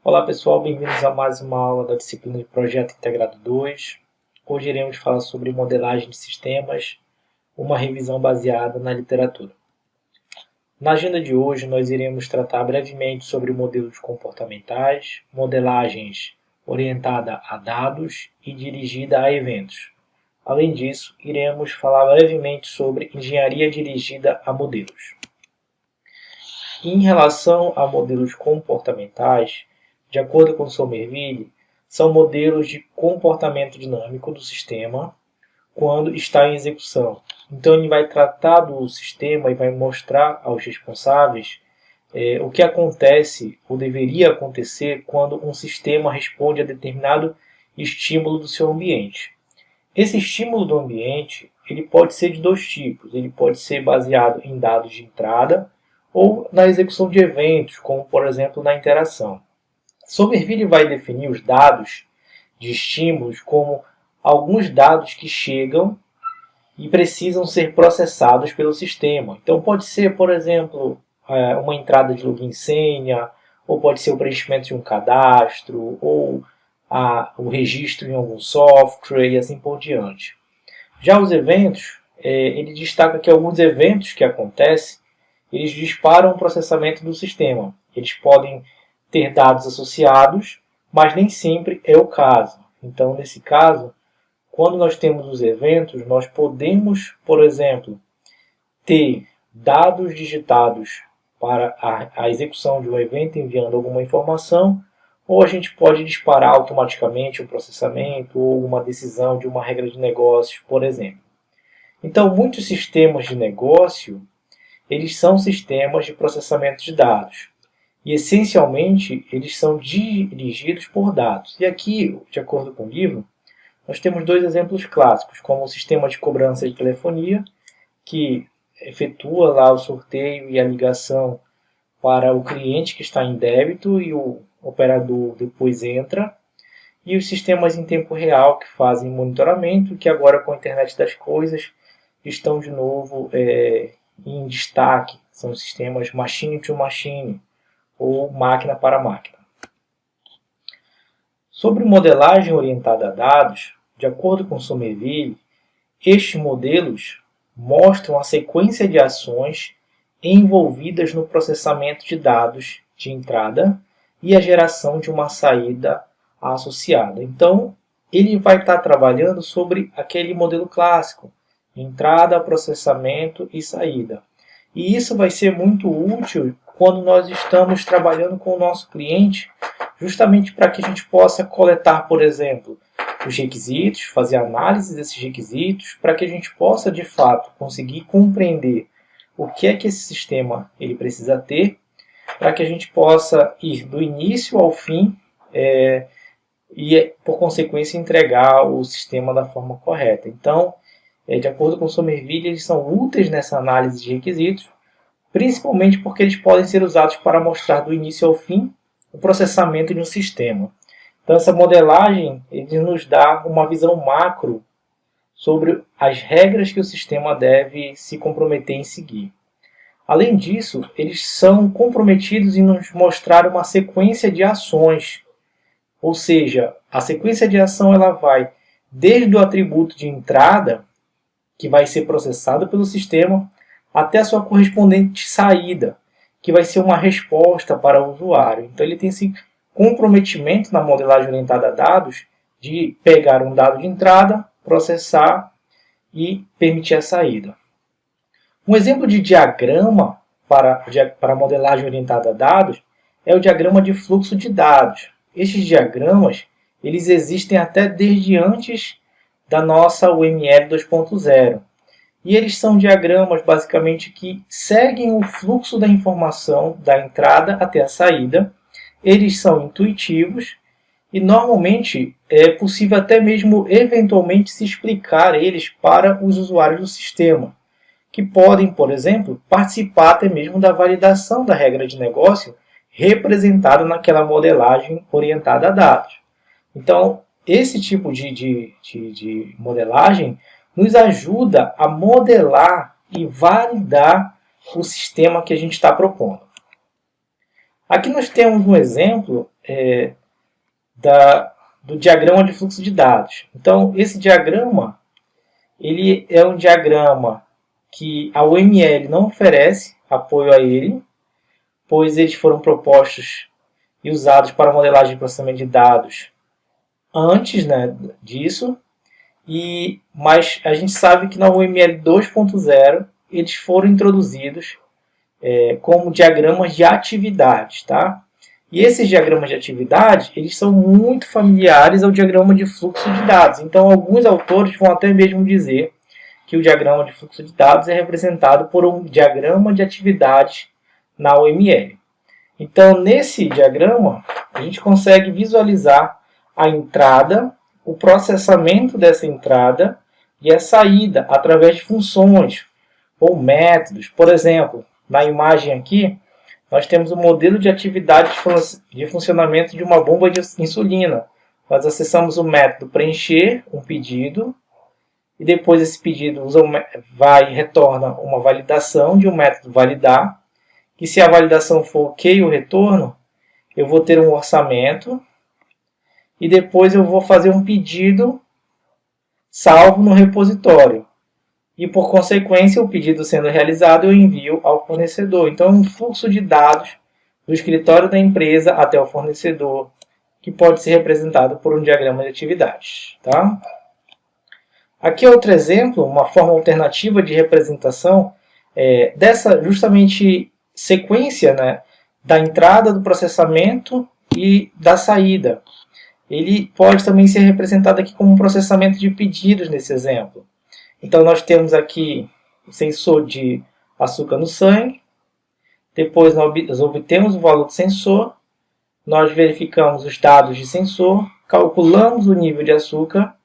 Olá pessoal, bem-vindos a mais uma aula da disciplina de Projeto Integrado 2. Hoje iremos falar sobre modelagem de sistemas, uma revisão baseada na literatura. Na agenda de hoje nós iremos tratar brevemente sobre modelos comportamentais, modelagens orientada a dados e dirigida a eventos. Além disso, iremos falar brevemente sobre engenharia dirigida a modelos. Em relação a modelos comportamentais, de acordo com Somerville, são modelos de comportamento dinâmico do sistema quando está em execução. Então ele vai tratar do sistema e vai mostrar aos responsáveis o que acontece ou deveria acontecer quando um sistema responde a determinado estímulo do seu ambiente. Esse estímulo do ambiente ele pode ser de dois tipos. Ele pode ser baseado em dados de entrada ou na execução de eventos, como por exemplo na interação. Somerville vai definir os dados de estímulos como alguns dados que chegam e precisam ser processados pelo sistema. Então pode ser, por exemplo, uma entrada de login e senha, ou pode ser o preenchimento de um cadastro, ou o registro em algum software e assim por diante. Já os eventos, ele destaca que alguns eventos que acontecem, eles disparam o processamento do sistema. Eles podem ter dados associados, mas nem sempre é o caso. Então, nesse caso, quando nós temos os eventos, nós podemos, por exemplo, ter dados digitados para a execução de um evento enviando alguma informação, ou a gente pode disparar automaticamente um processamento ou uma decisão de uma regra de negócio, por exemplo. Então, muitos sistemas de negócio, eles são sistemas de processamento de dados. E, essencialmente, eles são dirigidos por dados. E aqui, de acordo com o livro, nós temos dois exemplos clássicos, como o sistema de cobrança de telefonia, que efetua lá o sorteio e a ligação para o cliente que está em débito e o operador depois entra, e os sistemas em tempo real que fazem monitoramento, que agora com a internet das coisas estão de novo em destaque. São os sistemas machine to machine, ou máquina para máquina. Sobre modelagem orientada a dados, de acordo com Somerville, estes modelos mostram a sequência de ações envolvidas no processamento de dados de entrada e a geração de uma saída associada. Então, ele vai estar trabalhando sobre aquele modelo clássico, entrada, processamento e saída. E isso vai ser muito útil quando nós estamos trabalhando com o nosso cliente, justamente para que a gente possa coletar, por exemplo, os requisitos, fazer análise desses requisitos, para que a gente possa, de fato, conseguir compreender o que é que esse sistema ele precisa ter, para que a gente possa ir do início ao fim e, por consequência, entregar o sistema da forma correta. Então, de acordo com Somerville, eles são úteis nessa análise de requisitos, principalmente porque eles podem ser usados para mostrar do início ao fim o processamento de um sistema. Então, essa modelagem ele nos dá uma visão macro sobre as regras que o sistema deve se comprometer em seguir. Além disso, eles são comprometidos em nos mostrar uma sequência de ações, ou seja, a sequência de ação ela vai desde o atributo de entrada, que vai ser processado pelo sistema, até a sua correspondente saída, que vai ser uma resposta para o usuário. Então ele tem esse comprometimento na modelagem orientada a dados de pegar um dado de entrada, processar e permitir a saída. Um exemplo de diagrama para a modelagem orientada a dados é o diagrama de fluxo de dados. Estes diagramas eles existem até desde antes da nossa UML 2.0. E eles são diagramas, basicamente, que seguem o fluxo da informação da entrada até a saída. Eles são intuitivos e, normalmente, é possível até mesmo, eventualmente, se explicar eles para os usuários do sistema, que podem, por exemplo, participar até mesmo da validação da regra de negócio representada naquela modelagem orientada a dados. Então, esse tipo de modelagem nos ajuda a modelar e validar o sistema que a gente está propondo. Aqui nós temos um exemplo do diagrama de fluxo de dados. Então, esse diagrama ele é um diagrama que a UML não oferece apoio a ele, pois eles foram propostos e usados para modelagem e processamento de dados antes, né, disso, mas a gente sabe que na UML 2.0 eles foram introduzidos como diagramas de atividades, tá? E esses diagramas de atividade, eles são muito familiares ao diagrama de fluxo de dados. Então, alguns autores vão até mesmo dizer que o diagrama de fluxo de dados é representado por um diagrama de atividades na UML. Então, nesse diagrama, a gente consegue visualizar a entrada, o processamento dessa entrada e a saída através de funções ou métodos. Por exemplo, na imagem aqui, nós temos o modelo de atividade de funcionamento de uma bomba de insulina. Nós acessamos o método preencher um pedido e depois esse pedido vai e retorna uma validação de um método validar, que se a validação for ok o retorno, eu vou ter um orçamento e depois eu vou fazer um pedido salvo no repositório. E por consequência, o pedido sendo realizado, eu envio ao fornecedor. Então, é um fluxo de dados do escritório da empresa até o fornecedor, que pode ser representado por um diagrama de atividades. Tá? Aqui é outro exemplo, uma forma alternativa de representação dessa justamente sequência, né, da entrada, do processamento e da saída. Ele pode também ser representado aqui como um processamento de pedidos nesse exemplo. Então, nós temos aqui o sensor de açúcar no sangue. Depois, nós obtemos o valor do sensor. Nós verificamos os dados de sensor. Calculamos o nível de açúcar.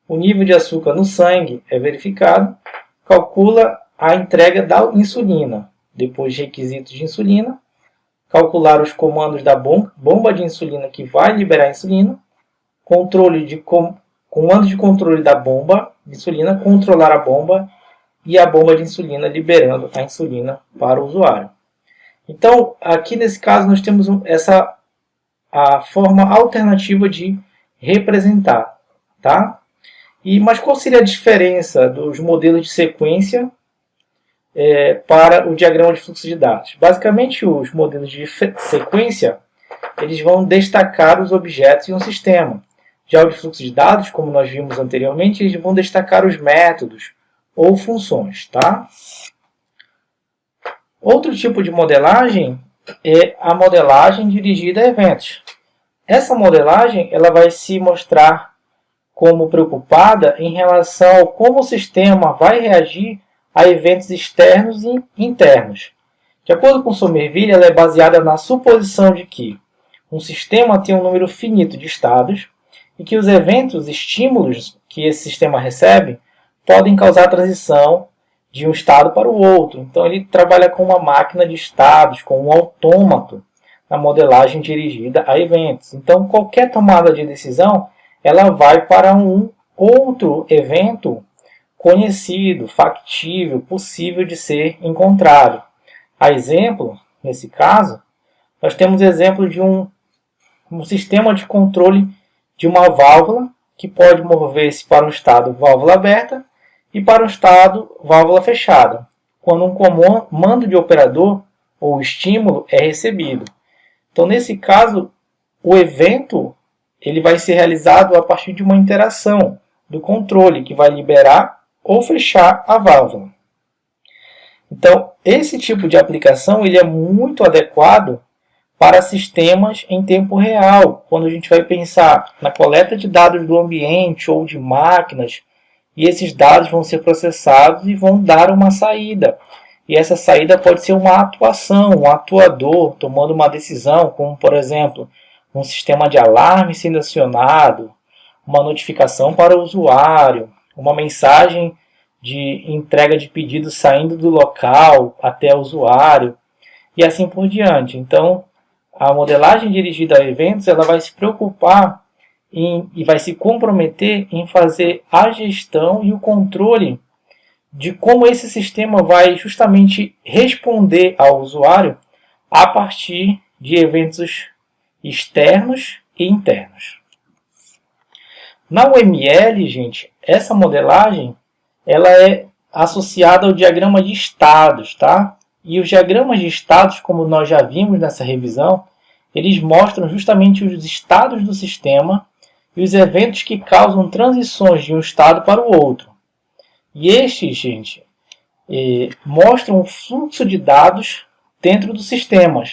O nível de açúcar no sangue é verificado. Calcula a entrega da insulina. Depois de requisitos de insulina. Calcular os comandos da bomba de insulina que vai liberar a insulina. Comando de controle da bomba de insulina, controlar a bomba e a bomba de insulina liberando a insulina para o usuário. Então, aqui nesse caso, nós temos a forma alternativa de representar. Tá? Mas qual seria a diferença dos modelos de sequência para o diagrama de fluxo de dados? Basicamente, os modelos de sequência eles vão destacar os objetos em um sistema. Já o de fluxo de dados, como nós vimos anteriormente, eles vão destacar os métodos ou funções. Tá? Outro tipo de modelagem é a modelagem dirigida a eventos. Essa modelagem ela vai se mostrar como preocupada em relação a como o sistema vai reagir a eventos externos e internos. De acordo com Somerville, ela é baseada na suposição de que um sistema tem um número finito de estados e que os eventos, estímulos que esse sistema recebe, podem causar a transição de um estado para o outro. Então, ele trabalha com uma máquina de estados, com um autômato, na modelagem dirigida a eventos. Então, qualquer tomada de decisão, ela vai para um outro evento conhecido, factível, possível de ser encontrado. A exemplo, nesse caso, nós temos exemplo de um sistema de controle de uma válvula que pode mover-se para um estado válvula aberta e para um estado válvula fechada, quando um comando de operador ou estímulo é recebido. Então, nesse caso, o evento ele vai ser realizado a partir de uma interação do controle, que vai liberar ou fechar a válvula. Então, esse tipo de aplicação ele é muito adequado para sistemas em tempo real, quando a gente vai pensar na coleta de dados do ambiente ou de máquinas, e esses dados vão ser processados e vão dar uma saída. E essa saída pode ser uma atuação, um atuador tomando uma decisão, como, por exemplo, um sistema de alarme sendo acionado, uma notificação para o usuário, uma mensagem de entrega de pedido saindo do local até o usuário, e assim por diante. Então, a modelagem dirigida a eventos ela vai se preocupar e vai se comprometer em fazer a gestão e o controle de como esse sistema vai justamente responder ao usuário a partir de eventos externos e internos. Na UML, gente, essa modelagem ela é associada ao diagrama de estados, tá? E os diagramas de estados, como nós já vimos nessa revisão, eles mostram justamente os estados do sistema e os eventos que causam transições de um estado para o outro. E estes, gente, mostram o fluxo de dados dentro do sistema,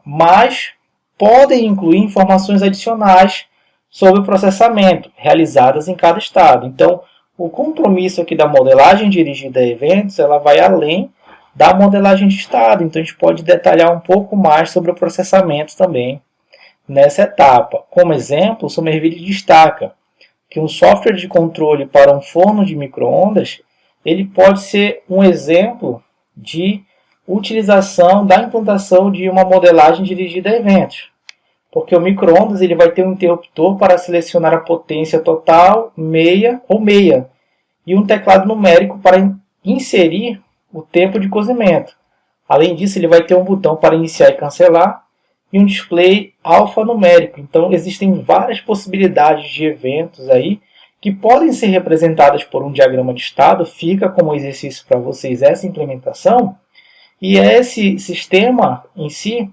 mas podem incluir informações adicionais sobre o processamento realizadas em cada estado. Então, o compromisso aqui da modelagem dirigida a eventos, ela vai além da modelagem de estado. Então, a gente pode detalhar um pouco mais sobre o processamento também nessa etapa. Como exemplo, o Somerville destaca que um software de controle para um forno de micro-ondas, ele pode ser um exemplo de utilização da implantação de uma modelagem dirigida a eventos. Porque o micro-ondas ele vai ter um interruptor para selecionar a potência total, meia ou meia, e um teclado numérico para inserir o tempo de cozimento. Além disso, ele vai ter um botão para iniciar e cancelar, e um display alfanumérico. Então, existem várias possibilidades de eventos aí que podem ser representadas por um diagrama de estado. Fica como exercício para vocês essa implementação. E esse sistema em si,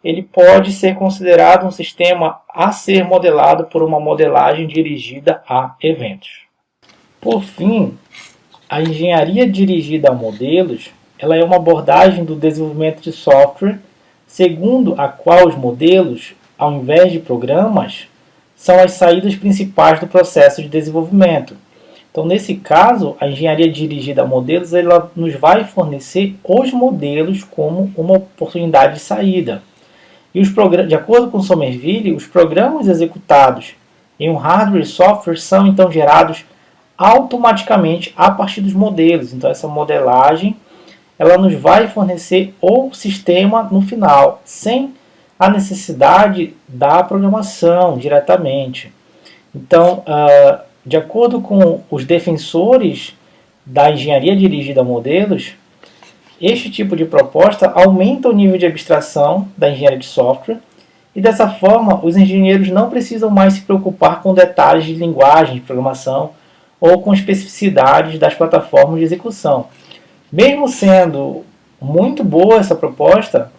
ele pode ser considerado um sistema a ser modelado por uma modelagem dirigida a eventos. Por fim, a engenharia dirigida a modelos, ela é uma abordagem do desenvolvimento de software segundo a qual os modelos, ao invés de programas, são as saídas principais do processo de desenvolvimento. Então, nesse caso, a engenharia dirigida a modelos ela nos vai fornecer os modelos como uma oportunidade de saída. E de acordo com Somerville, os programas executados em um hardware e software são então gerados automaticamente a partir dos modelos. Então, essa modelagem ela nos vai fornecer o sistema no final, sem a necessidade da programação diretamente. Então, de acordo com os defensores da engenharia dirigida a modelos, este tipo de proposta aumenta o nível de abstração da engenharia de software e, dessa forma, os engenheiros não precisam mais se preocupar com detalhes de linguagem de programação ou com especificidades das plataformas de execução. Mesmo sendo muito boa essa proposta,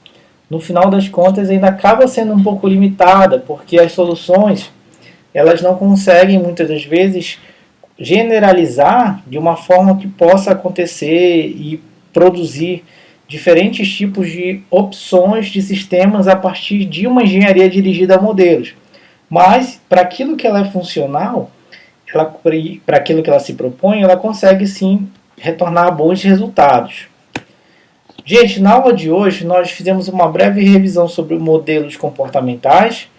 no final das contas ainda acaba sendo um pouco limitada, porque as soluções elas não conseguem muitas das vezes generalizar de uma forma que possa acontecer e produzir diferentes tipos de opções de sistemas a partir de uma engenharia dirigida a modelos. Mas, para aquilo que ela é funcional, para aquilo que ela se propõe, ela consegue sim retornar bons resultados. Gente, na aula de hoje nós fizemos uma breve revisão sobre modelos comportamentais,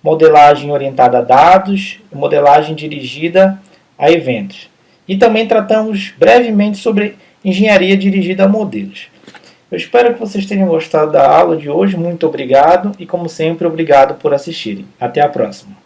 modelagem orientada a dados, modelagem dirigida a eventos. E também tratamos brevemente sobre engenharia dirigida a modelos. Eu espero que vocês tenham gostado da aula de hoje. Muito obrigado e, como sempre, obrigado por assistirem. Até a próxima.